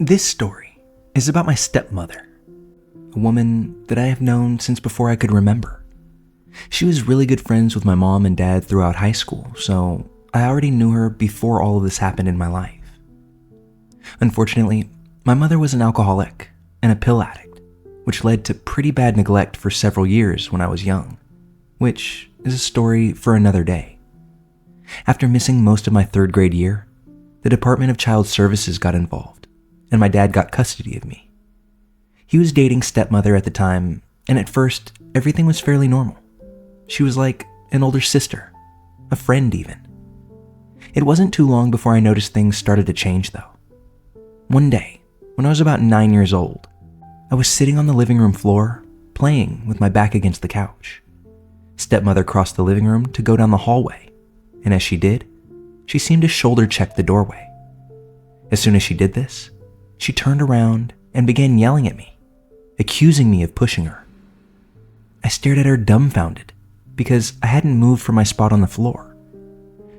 This story is about my stepmother, a woman that I have known since before I could remember. She was really good friends with my mom and dad throughout high school, so I already knew her before all of this happened in my life. Unfortunately, my mother was an alcoholic and a pill addict, which led to pretty bad neglect for several years when I was young, which is a story for another day. After missing most of my third grade year, the Department of Child Services got involved, and my dad got custody of me. He was dating stepmother at the time, and at first, everything was fairly normal. She was like an older sister, a friend even. It wasn't too long before I noticed things started to change though. One day, when I was about 9 years old, I was sitting on the living room floor, playing with my back against the couch. Stepmother crossed the living room to go down the hallway, and as she did, she seemed to shoulder check the doorway. As soon as she did this, she turned around and began yelling at me, accusing me of pushing her. I stared at her dumbfounded because I hadn't moved from my spot on the floor.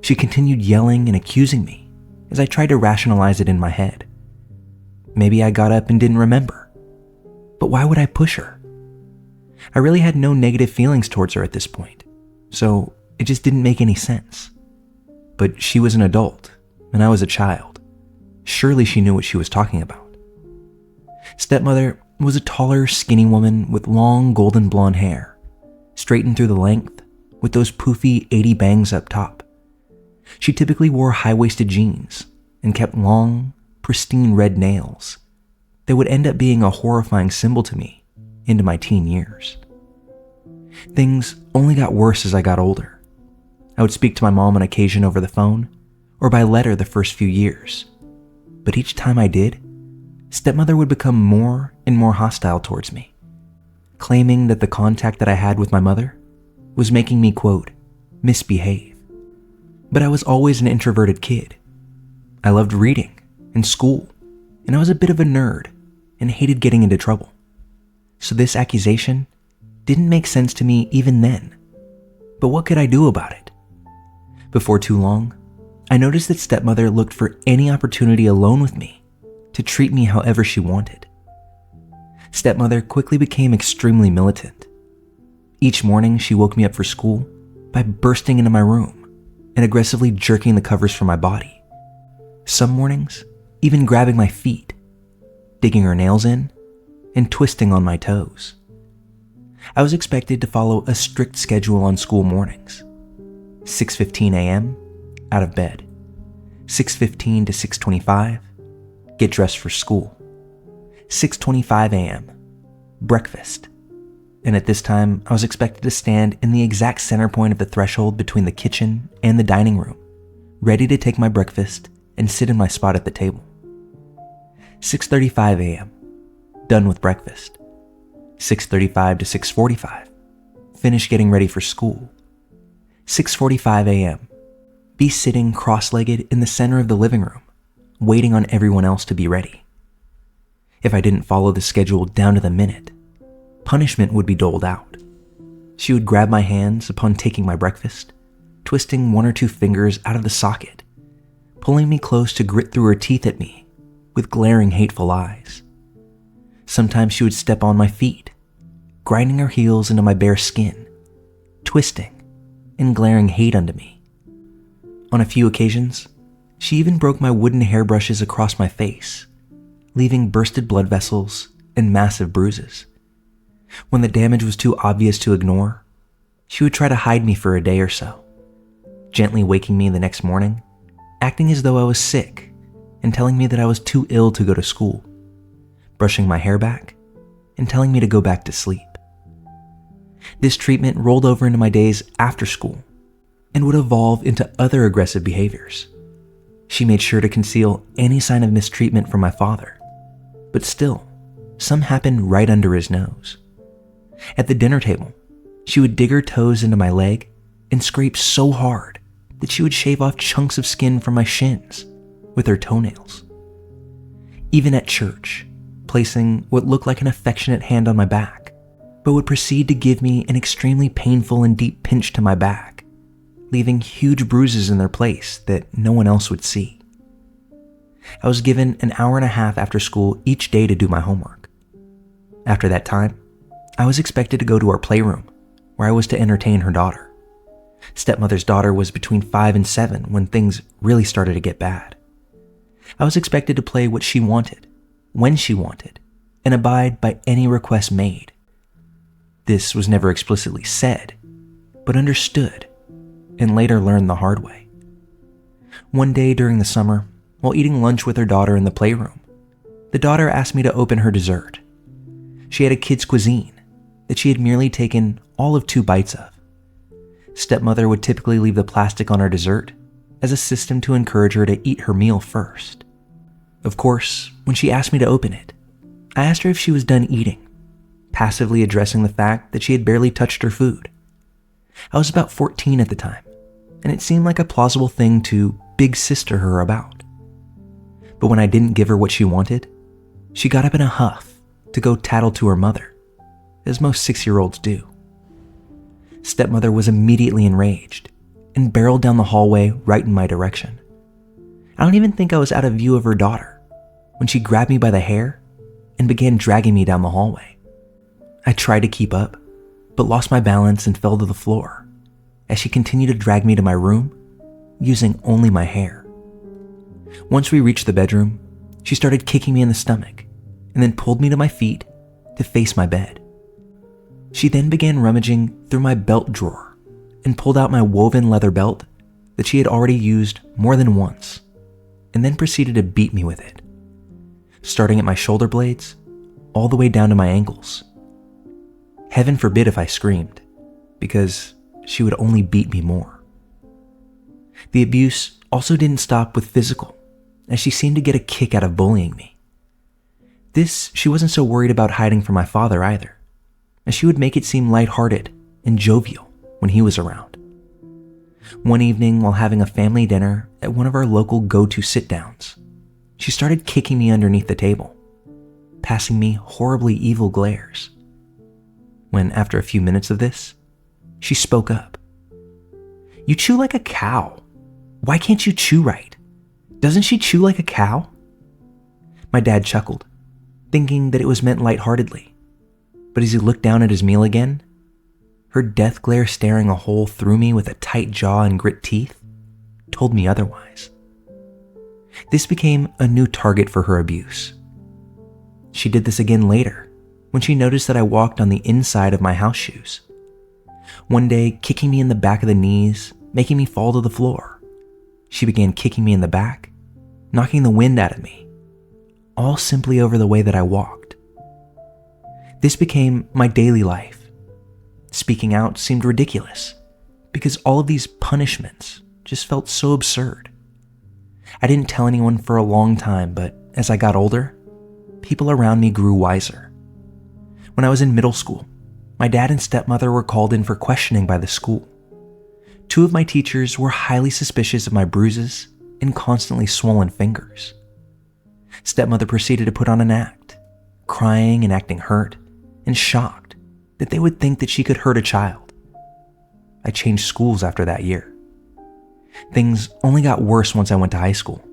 She continued yelling and accusing me as I tried to rationalize it in my head. Maybe I got up and didn't remember, but why would I push her? I really had no negative feelings towards her at this point, so it just didn't make any sense. But she was an adult, and I was a child. Surely she knew what she was talking about. Stepmother was a taller, skinny woman with long golden blonde hair, straightened through the length, with those poofy 80 bangs up top. She typically wore high-waisted jeans and kept long, pristine red nails that would end up being a horrifying symbol to me into my teen years. Things only got worse as I got older. I would speak to my mom on occasion over the phone or by letter the first few years, but each time I did, stepmother would become more and more hostile towards me, claiming that the contact that I had with my mother was making me, quote, misbehave. But I was always an introverted kid. I loved reading and school, and I was a bit of a nerd and hated getting into trouble. So this accusation didn't make sense to me even then. But what could I do about it? Before too long, I noticed that stepmother looked for any opportunity alone with me to treat me however she wanted. Stepmother quickly became extremely militant. Each morning, she woke me up for school by bursting into my room and aggressively jerking the covers from my body. Some mornings, even grabbing my feet, digging her nails in, and twisting on my toes. I was expected to follow a strict schedule on school mornings. 6:15 a.m., out of bed. 6:15 to 6:25, get dressed for school. 6:25 a.m., breakfast. And at this time, I was expected to stand in the exact center point of the threshold between the kitchen and the dining room, ready to take my breakfast and sit in my spot at the table. 6:35 a.m., done with breakfast. 6:35 to 6:45, finish getting ready for school. 6:45 a.m., be sitting cross-legged in the center of the living room, waiting on everyone else to be ready. If I didn't follow the schedule down to the minute, punishment would be doled out. She would grab my hands upon taking my breakfast, twisting one or two fingers out of the socket, pulling me close to grit through her teeth at me with glaring, hateful eyes. Sometimes she would step on my feet, grinding her heels into my bare skin, twisting and glaring hate unto me. On a few occasions, she even broke my wooden hairbrushes across my face, leaving bursted blood vessels and massive bruises. When the damage was too obvious to ignore, she would try to hide me for a day or so, gently waking me the next morning, acting as though I was sick and telling me that I was too ill to go to school, brushing my hair back and telling me to go back to sleep. This treatment rolled over into my days after school and would evolve into other aggressive behaviors. She made sure to conceal any sign of mistreatment from my father, but still, some happened right under his nose. At the dinner table, she would dig her toes into my leg and scrape so hard that she would shave off chunks of skin from my shins with her toenails. Even at church, placing what looked like an affectionate hand on my back, but would proceed to give me an extremely painful and deep pinch to my back, leaving huge bruises in their place that no one else would see. I was given an hour and a half after school each day to do my homework. After that time, I was expected to go to our playroom, where I was to entertain her daughter. Stepmother's daughter was between 5 and 7 when things really started to get bad. I was expected to play what she wanted, when she wanted, and abide by any request made. This was never explicitly said, but understood, and later learned the hard way. One day during the summer, while eating lunch with her daughter in the playroom, the daughter asked me to open her dessert. She had a kid's cuisine that she had merely taken all of 2 bites of. Stepmother would typically leave the plastic on her dessert as a system to encourage her to eat her meal first. Of course, when she asked me to open it, I asked her if she was done eating, passively addressing the fact that she had barely touched her food. I was about 14 at the time, and it seemed like a plausible thing to big sister her about. But when I didn't give her what she wanted, she got up in a huff to go tattle to her mother, as most 6-year-olds do. Stepmother was immediately enraged and barreled down the hallway right in my direction. I don't even think I was out of view of her daughter when she grabbed me by the hair and began dragging me down the hallway. I tried to keep up, but lost my balance and fell to the floor as she continued to drag me to my room using only my hair. Once we reached the bedroom, she started kicking me in the stomach and then pulled me to my feet to face my bed. She then began rummaging through my belt drawer and pulled out my woven leather belt that she had already used more than once, and then proceeded to beat me with it, starting at my shoulder blades all the way down to my ankles. Heaven forbid if I screamed, because she would only beat me more. The abuse also didn't stop with physical, as she seemed to get a kick out of bullying me. This she wasn't so worried about hiding from my father either, as she would make it seem lighthearted and jovial when he was around. One evening while having a family dinner at one of our local go-to sit-downs, she started kicking me underneath the table, passing me horribly evil glares. When, after a few minutes of this, she spoke up. "You chew like a cow. Why can't you chew right? Doesn't she chew like a cow?" My dad chuckled, thinking that it was meant lightheartedly, but as he looked down at his meal again, her death glare staring a hole through me with a tight jaw and grit teeth told me otherwise. This became a new target for her abuse. She did this again later, when she noticed that I walked on the inside of my house shoes. One day, kicking me in the back of the knees, making me fall to the floor. She began kicking me in the back, knocking the wind out of me, all simply over the way that I walked. This became my daily life. Speaking out seemed ridiculous, because all of these punishments just felt so absurd. I didn't tell anyone for a long time, but as I got older, people around me grew wiser. When I was in middle school, my dad and stepmother were called in for questioning by the school. 2 of my teachers were highly suspicious of my bruises and constantly swollen fingers. Stepmother proceeded to put on an act, crying and acting hurt and shocked that they would think that she could hurt a child. I changed schools after that year. Things only got worse once I went to high school,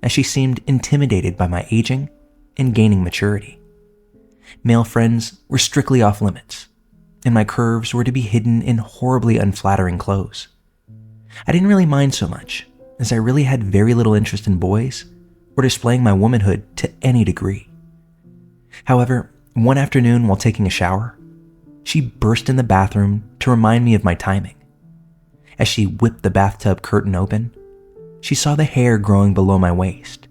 as she seemed intimidated by my aging and gaining maturity. Male friends were strictly off limits, and my curves were to be hidden in horribly unflattering clothes. I didn't really mind so much, as I really had very little interest in boys or displaying my womanhood to any degree. However, one afternoon while taking a shower, she burst in the bathroom to remind me of my timing. As she whipped the bathtub curtain open, she saw the hair growing below my waist.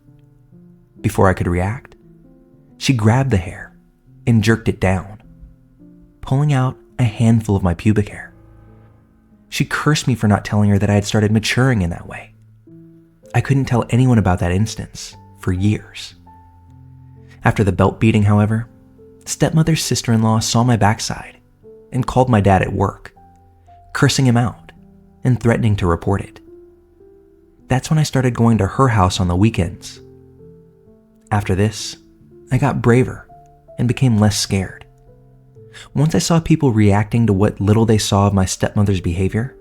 Before I could react, she grabbed the hair and jerked it down, pulling out a handful of my pubic hair. She cursed me for not telling her that I had started maturing in that way. I couldn't tell anyone about that instance for years. After the belt beating, however, stepmother's sister-in-law saw my backside and called my dad at work, cursing him out and threatening to report it. That's when I started going to her house on the weekends. After this, I got braver and became less scared. Once I saw people reacting to what little they saw of my stepmother's behavior,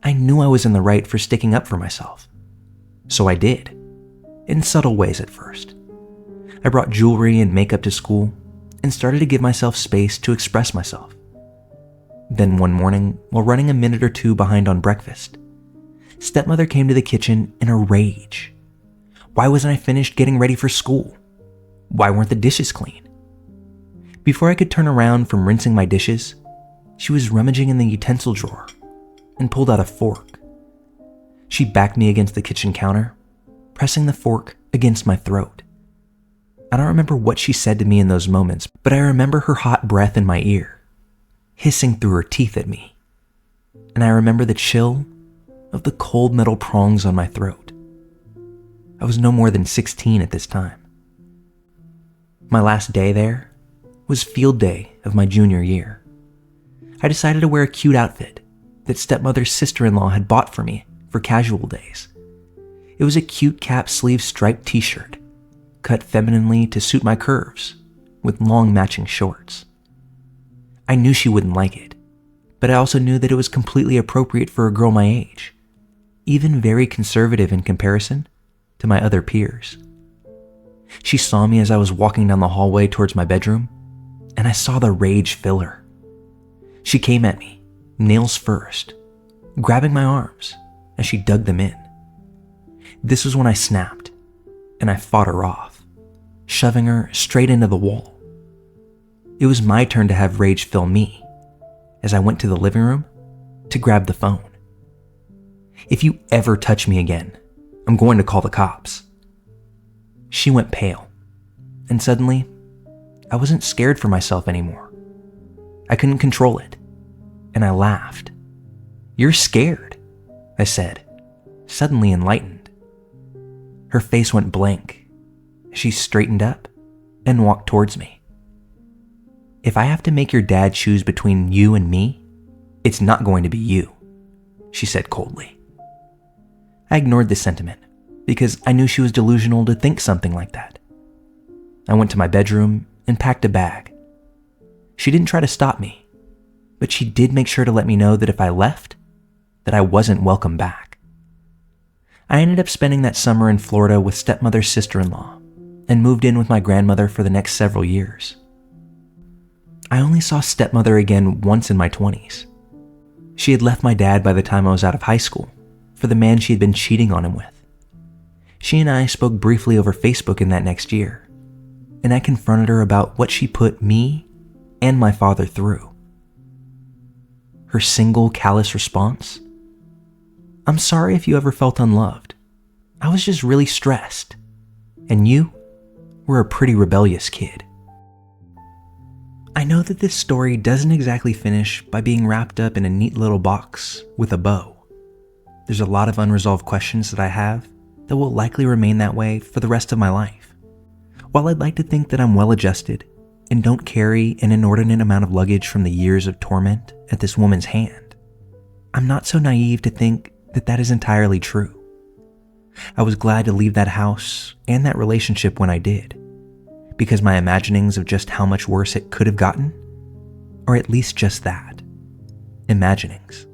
I knew I was in the right for sticking up for myself. So I did. in subtle ways at first. I brought jewelry and makeup to school and started to give myself space to express myself. Then one morning, while running a minute or two behind on breakfast, stepmother came to the kitchen in a rage. Why wasn't I finished getting ready for school? Why weren't the dishes clean? Before I could turn around from rinsing my dishes, she was rummaging in the utensil drawer and pulled out a fork. She backed me against the kitchen counter, pressing the fork against my throat. I don't remember what she said to me in those moments, but I remember her hot breath in my ear, hissing through her teeth at me. And I remember the chill of the cold metal prongs on my throat. I was no more than 16 at this time. My last day there was field day of my junior year. I decided to wear a cute outfit that stepmother's sister-in-law had bought for me for casual days. It was a cute cap sleeve striped t-shirt, cut femininely to suit my curves, with long matching shorts. I knew she wouldn't like it, but I also knew that it was completely appropriate for a girl my age, even very conservative in comparison to my other peers. She saw me as I was walking down the hallway towards my bedroom, and I saw the rage fill her. She came at me, nails first, grabbing my arms as she dug them in. This was when I snapped, and I fought her off, shoving her straight into the wall. It was my turn to have rage fill me as I went to the living room to grab the phone. "If you ever touch me again, I'm going to call the cops." She went pale, and suddenly, I wasn't scared for myself anymore. I couldn't control it, and I laughed. "You're scared," I said, suddenly enlightened. Her face went blank. She straightened up and walked towards me. "If I have to make your dad choose between you and me, it's not going to be you," she said coldly. I ignored the sentiment because I knew she was delusional to think something like that. I went to my bedroom and packed a bag. She didn't try to stop me, but she did make sure to let me know that if I left, that I wasn't welcome back. I ended up spending that summer in Florida with stepmother's sister-in-law and moved in with my grandmother for the next several years. I only saw stepmother again once in my 20s. She had left my dad by the time I was out of high school for the man she had been cheating on him with. She and I spoke briefly over Facebook in that next year, and I confronted her about what she put me and my father through. Her single callous response: "I'm sorry if you ever felt unloved. I was just really stressed, and you were a pretty rebellious kid." I know that this story doesn't exactly finish by being wrapped up in a neat little box with a bow. There's a lot of unresolved questions that I have that will likely remain that way for the rest of my life. While I'd like to think that I'm well adjusted and don't carry an inordinate amount of luggage from the years of torment at this woman's hand, I'm not so naive to think that that is entirely true. I was glad to leave that house and that relationship when I did, because my imaginings of just how much worse it could have gotten, or at least just that, imaginings,